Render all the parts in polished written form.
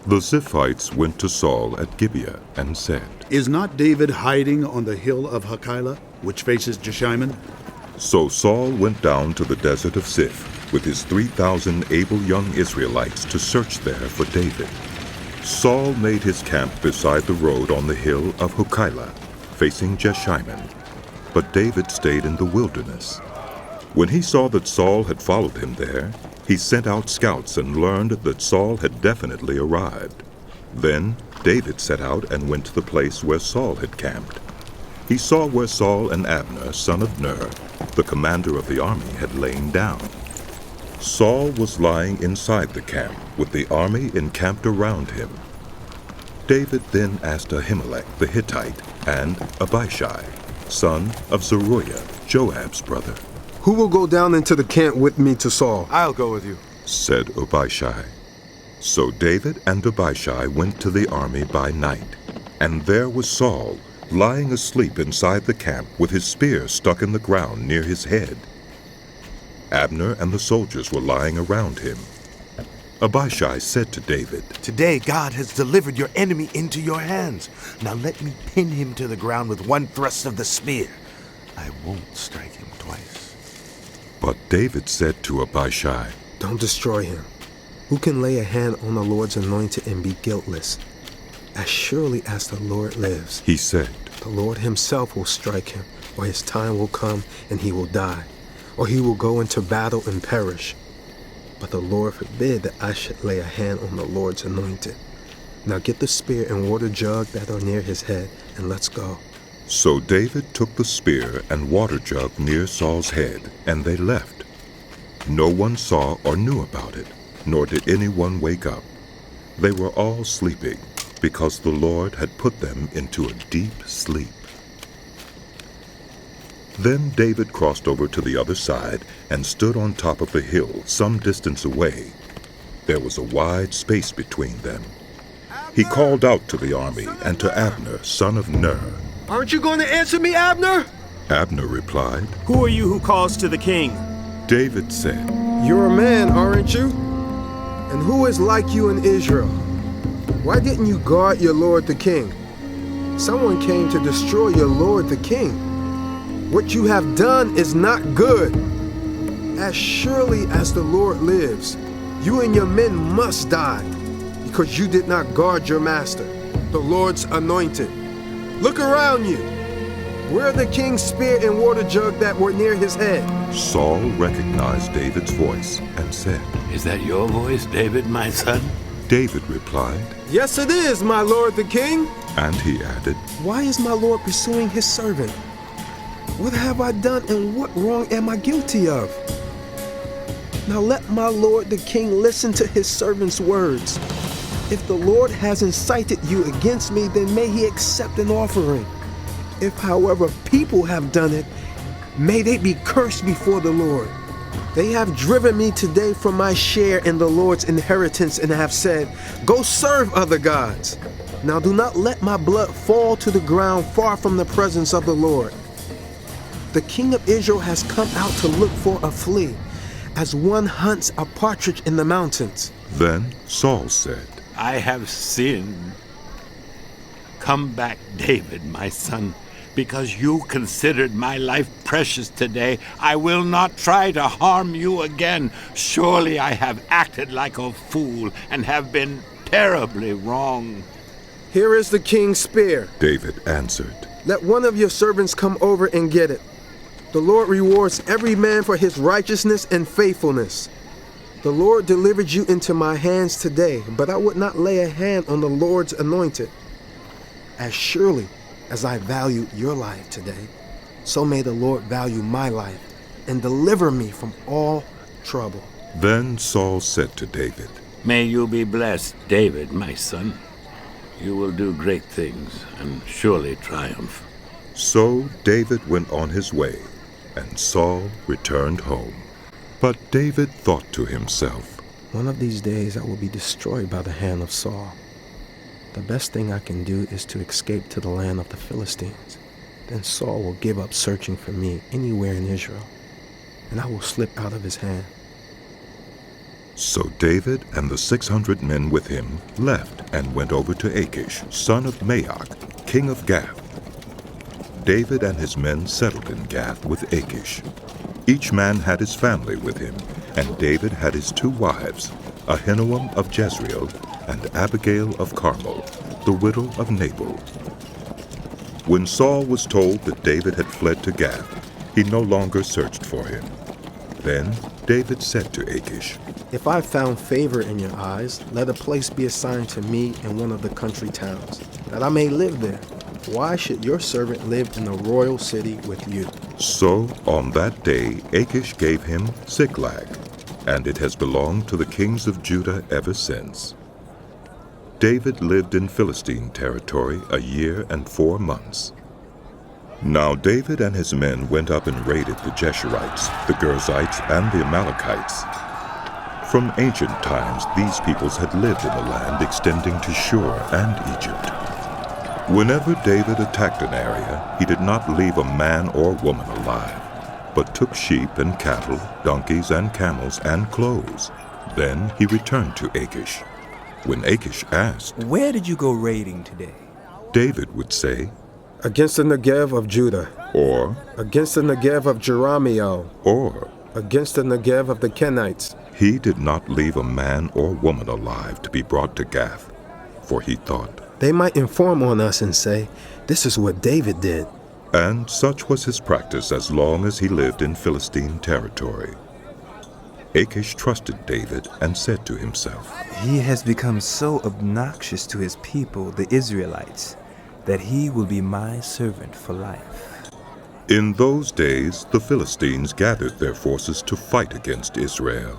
The Ziphites went to Saul at Gibeah and said, Is not David hiding on the hill of Hachilah, which faces Jeshimon? So Saul went down to the desert of Ziph with his 3,000 able young Israelites to search there for David. Saul made his camp beside the road on the hill of Hachilah, facing Jeshimon. But David stayed in the wilderness. When he saw that Saul had followed him there, he sent out scouts and learned that Saul had definitely arrived. Then David set out and went to the place where Saul had camped. He saw where Saul and Abner, son of Ner, the commander of the army, had lain down. Saul was lying inside the camp with the army encamped around him. David then asked Ahimelech the Hittite and Abishai, son of Zeruiah, Joab's brother. Who will go down into the camp with me to Saul? I'll go with you, said Abishai. So David and Abishai went to the army by night, and there was Saul, lying asleep inside the camp with his spear stuck in the ground near his head. Abner and the soldiers were lying around him. Abishai said to David, Today God has delivered your enemy into your hands. Now let me pin him to the ground with one thrust of the spear. I won't strike him twice. But David said to Abishai, Don't destroy him. Who can lay a hand on the Lord's anointed and be guiltless? As surely as the Lord lives, he said, the Lord himself will strike him, or his time will come and he will die, or he will go into battle and perish. But the Lord forbid that I should lay a hand on the Lord's anointed. Now get the spear and water jug that are near his head, and let's go. So David took the spear and water jug near Saul's head, and they left. No one saw or knew about it, nor did anyone wake up. They were all sleeping, because the Lord had put them into a deep sleep. Then David crossed over to the other side and stood on top of the hill some distance away. There was a wide space between them. He called out to the army and to Abner, son of Ner. Aren't you going to answer me, Abner? Abner replied, Who are you who calls to the king? David said, You're a man, aren't you? And who is like you in Israel? Why didn't you guard your lord the king? Someone came to destroy your lord the king. What you have done is not good. As surely as the Lord lives, you and your men must die, because you did not guard your master, the Lord's anointed. Look around you. Where are the king's spear and water jug that were near his head? Saul recognized David's voice and said, Is that your voice, David, my son? David replied, Yes, it is, my lord the king. And he added, Why is my lord pursuing his servant? What have I done and what wrong am I guilty of? Now let my lord the king listen to his servant's words. If the Lord has incited you against me, then may he accept an offering. If, however, people have done it, may they be cursed before the Lord. They have driven me today from my share in the Lord's inheritance and have said, Go serve other gods. Now do not let my blood fall to the ground far from the presence of the Lord. The king of Israel has come out to look for a flea, as one hunts a partridge in the mountains. Then Saul said, I have sinned. Come back, David, my son, because you considered my life precious today. I will not try to harm you again. Surely I have acted like a fool and have been terribly wrong. Here is the king's spear. David answered, Let one of your servants come over and get it. The Lord rewards every man for his righteousness and faithfulness. The Lord delivered you into my hands today, but I would not lay a hand on the Lord's anointed. As surely as I value your life today, so may the Lord value my life and deliver me from all trouble. Then Saul said to David, May you be blessed, David, my son. You will do great things and surely triumph. So David went on his way, and Saul returned home. But David thought to himself, One of these days I will be destroyed by the hand of Saul. The best thing I can do is to escape to the land of the Philistines. Then Saul will give up searching for me anywhere in Israel, and I will slip out of his hand. So David and the 600 men with him left and went over to Achish, son of Maoch, king of Gath. David and his men settled in Gath with Achish. Each man had his family with him, and David had his 2 wives, Ahinoam of Jezreel and Abigail of Carmel, the widow of Nabal. When Saul was told that David had fled to Gath, he no longer searched for him. Then David said to Achish, If I found favor in your eyes, let a place be assigned to me in one of the country towns, that I may live there. Why should your servant live in the royal city with you? So on that day Achish gave him Ziklag, and it has belonged to the kings of Judah ever since. David lived in Philistine territory 1 year and 4 months. Now David and his men went up and raided the Geshurites, the Girzites, and the Amalekites. From ancient times these peoples had lived in the land extending to Shur and Egypt. Whenever David attacked an area, he did not leave a man or woman alive, but took sheep and cattle, donkeys and camels and clothes. Then he returned to Achish. When Achish asked, Where did you go raiding today? David would say, Against the Negev of Judah, or, against the Negev of Jerahmeel, or. against the Negev of the Kenites. He did not leave a man or woman alive to be brought to Gath, for he thought, They might inform on us and say, This is what David did. and such was his practice as long as he lived in Philistine territory. Achish trusted David and said to himself, He has become so obnoxious to his people, the Israelites, that he will be my servant for life. In those days the Philistines gathered their forces to fight against Israel.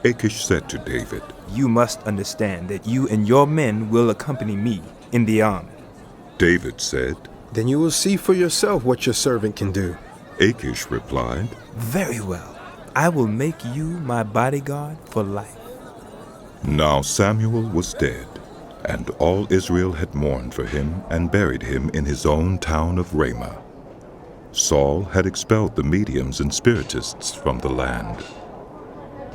Achish said to David, You must understand that you and your men will accompany me in the army. David said, Then you will see for yourself what your servant can do. Achish replied, Very well. I will make you my bodyguard for life. Now Samuel was dead, and all Israel had mourned for him and buried him in his own town of Ramah. Saul had expelled the mediums and spiritists from the land.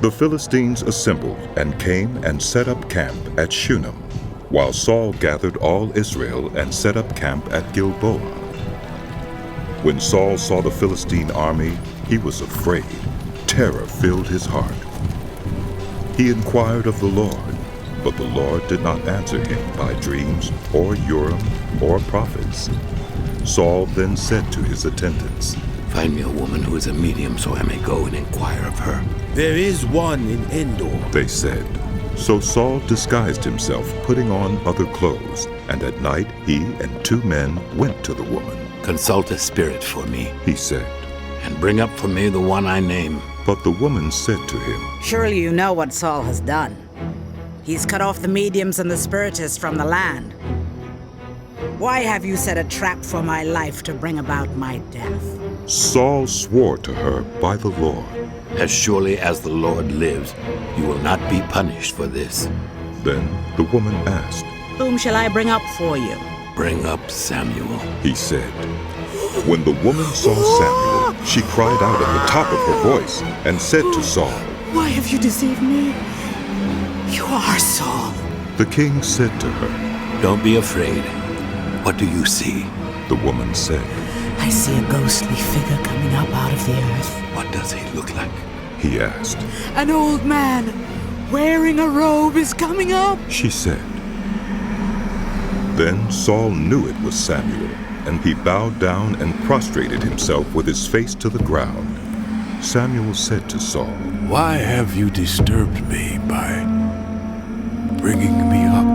The Philistines assembled and came and set up camp at Shunem, while Saul gathered all Israel and set up camp at Gilboa. When Saul saw the Philistine army, he was afraid. Terror filled his heart. He inquired of the Lord, but the Lord did not answer him by dreams or Urim or prophets. Saul then said to his attendants, Find me a woman who is a medium so I may go and inquire of her. There is one in Endor. They said. So Saul disguised himself, putting on other clothes, and at night he and 2 men went to the woman. Consult a spirit for me, He said. and bring up for me the one I name. But the woman said to him, Surely you know what Saul has done. He's cut off the mediums and the spiritists from the land. Why have you set a trap for my life to bring about my death? Saul swore to her by the Lord. As surely as the Lord lives, you will not be punished for this. Then the woman asked, Whom shall I bring up for you? Bring up Samuel. He said. When the woman saw Samuel, she cried out at the top of her voice and said to Saul, Why have you deceived me? You are Saul. The king said to her, Don't be afraid. What do you see? The woman said, I see a ghostly figure coming up out of the earth. What does he look like? He asked. An old man wearing a robe is coming up. She said. Then Saul knew it was Samuel, and he bowed down and prostrated himself with his face to the ground. Samuel said to Saul, Why have you disturbed me by bringing me up?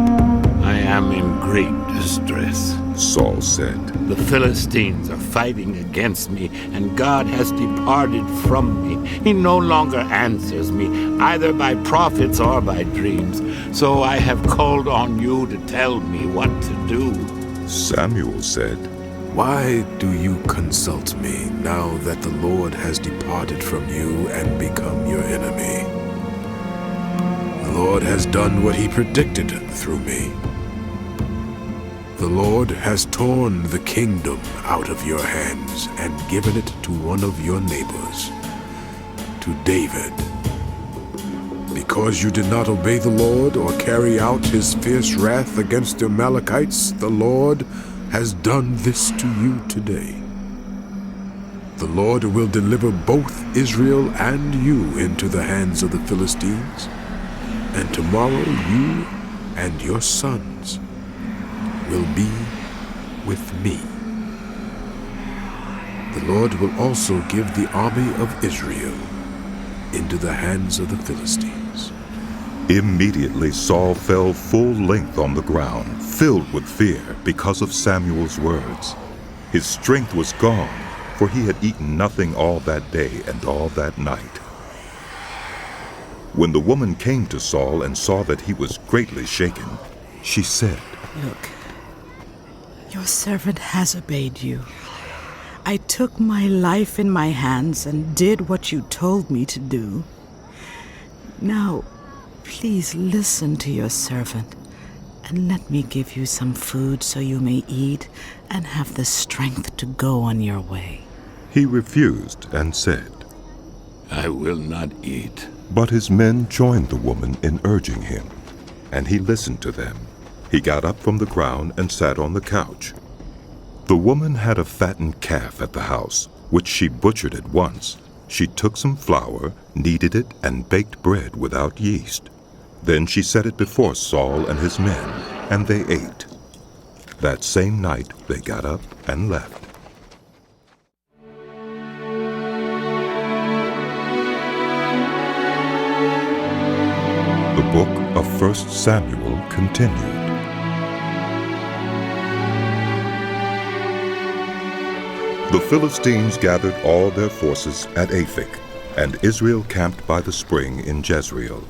I am in great distress. Saul said. The Philistines are fighting against me, and God has departed from me. He no longer answers me, either by prophets or by dreams. So I have called on you to tell me what to do. Samuel said, Why do you consult me now that the Lord has departed from you and become your enemy? The Lord has done what he predicted through me. The Lord has torn the kingdom out of your hands and given it to one of your neighbors, to David. Because you did not obey the Lord or carry out his fierce wrath against the Amalekites, the Lord has done this to you today. The Lord will deliver both Israel and you into the hands of the Philistines, and tomorrow you and your sons will be with me. The Lord will also give the army of Israel into the hands of the Philistines. Immediately Saul fell full length on the ground, filled with fear because of Samuel's words. His strength was gone, for he had eaten nothing all that day and all that night. When the woman came to Saul and saw that he was greatly shaken, she said, Look, your servant has obeyed you. I took my life in my hands and did what you told me to do. Now, please listen to your servant and let me give you some food so you may eat and have the strength to go on your way. He refused and said, I will not eat. But his men joined the woman in urging him, and he listened to them. He got up from the ground and sat on the couch. The woman had a fattened calf at the house, which she butchered at once. She took some flour, kneaded it, and baked bread without yeast. Then she set it before Saul and his men, and they ate. That same night they got up and left. The book of 1 Samuel continued. The Philistines gathered all their forces at Aphek, and Israel camped by the spring in Jezreel.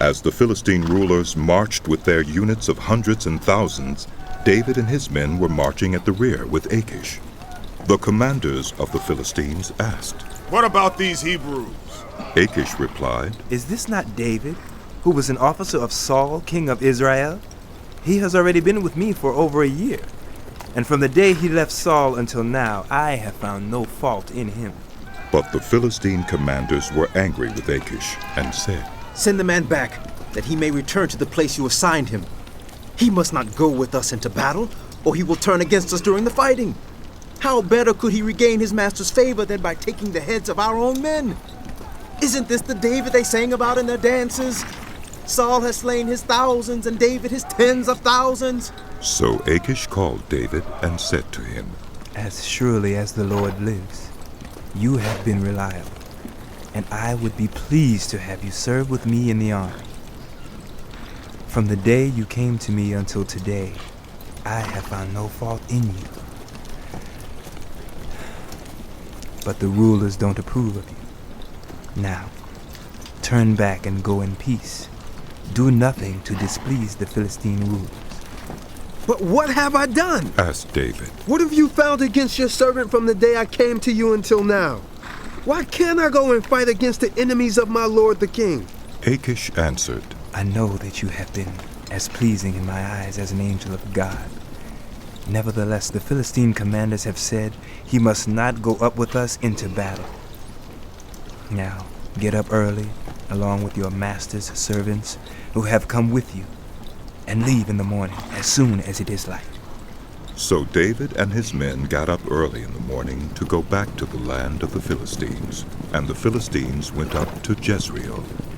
As the Philistine rulers marched with their units of hundreds and thousands, David and his men were marching at the rear with Achish. The commanders of the Philistines asked, What about these Hebrews? Achish replied, Is this not David, who was an officer of Saul, king of Israel? He has already been with me for over a year. And from the day he left Saul until now, I have found no fault in him. But the Philistine commanders were angry with Achish and said, Send the man back, that he may return to the place you assigned him. He must not go with us into battle, or he will turn against us during the fighting. How better could he regain his master's favor than by taking the heads of our own men? Isn't this the David they sang about in their dances? Saul has slain his thousands, and David his tens of thousands. So Achish called David and said to him, As surely as the Lord lives, you have been reliable, and I would be pleased to have you serve with me in the army. From the day you came to me until today, I have found no fault in you. But the rulers don't approve of you. Now, turn back and go in peace. Do nothing to displease the Philistine rulers. But what have I done? asked David. What have you found against your servant from the day I came to you until now? Why can't I go and fight against the enemies of my lord the king? Achish answered, I know that you have been as pleasing in my eyes as an angel of God. Nevertheless, the Philistine commanders have said he must not go up with us into battle. Now, get up early, along with your master's servants who have come with you, and leave in the morning as soon as it is light. So David and his men got up early in the morning to go back to the land of the Philistines, and the Philistines went up to Jezreel.